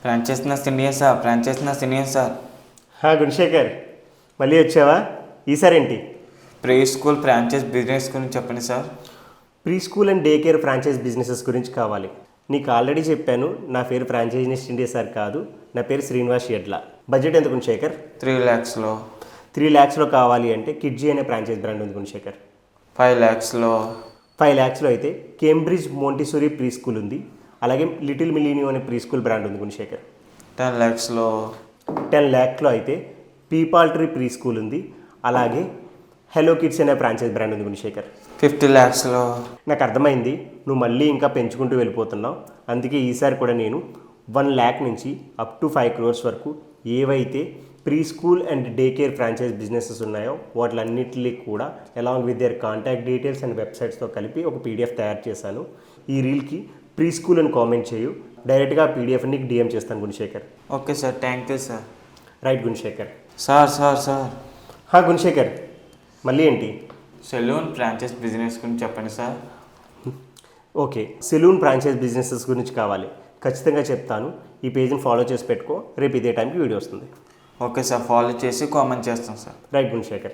Franchise Indian sir, franchise Indian sir. Gunasekhar, మళ్ళీ వచ్చావా? ఈసారి ఏంటి? ప్రీ స్కూల్ ఫ్రాంచైజ్ బిజినెస్ గురించి చెప్పండి sir. Pre school and day care franchise businesses గురించి కావాలి. నీకు ఆల్రెడీ చెప్పాను, నా పేరు ఫ్రాంచైజిస్ట్ ఇండియా సార్ కాదు, నా పేరు శ్రీనివాస్ ఎడ్ల. బడ్జెట్ ఎంత గుణశేఖర్? 3 lakhsలో. 3 lakhsలో కావాలి అంటే కిడ్జీ అనే ఫ్రాంచైజ్ బ్రాండ్ ఉంది గుణశేఖర్. 5 lakhsలో. 5 lakhsలో అయితే కేంబ్రిడ్జ్ మోంటిసోరీ ప్రీ స్కూల్ ఉంది, అలాగే లిటిల్ మిలీనియో అనే ప్రీ స్కూల్ బ్రాండ్ ఉంది గుణశేఖర్. 10 lakhsలో. 10 lakhsలో అయితే పీపాల్ట్రీ ప్రీ స్కూల్ ఉంది, అలాగే హెలో కిడ్స్ అనే ఫ్రాంచైజ్ బ్రాండ్ ఉంది గుణశేఖర్. 50 lakhsలో. నాకు అర్థమైంది, నువ్వు మళ్ళీ ఇంకా పెంచుకుంటూ వెళ్ళిపోతున్నావు. అందుకే ఈసారి కూడా నేను 1 lakh నుంచి అప్ టు 5 crores వరకు ఏవైతే pre school and day care franchise businesses ఉన్నాయో వాటిలన్నిటినీ కూడా along with their contact details and వెబ్సైట్స్తో కలిపి ఒక పీడిఎఫ్ తయారు చేశాను. ఈ రీల్కి ప్రీ స్కూల్ అని కామెంట్ చేయు, డైరెక్ట్గా పీడిఎఫ్ నీకు డిఎం చేస్తాను Gunasekhar. Okay sir, thank you sir. Right Gunasekhar. Sir Gunasekhar, మళ్ళీ ఏంటి? సెలూన్ ఫ్రాంచైజ్ బిజినెస్ గురించి చెప్పండి sir. Okay, salon franchise businesses గురించి కావాలి, ఖచ్చితంగా చెప్తాను. ఈ పేజ్ని ఫాలో చేసి పెట్టుకో, రేపు ఇదే టైంకి వీడియో వస్తుంది. ఓకే సార్, ఫాలో చేసి కామెంట్ చేస్తాం సార్. రైట్ గుణశేఖర్.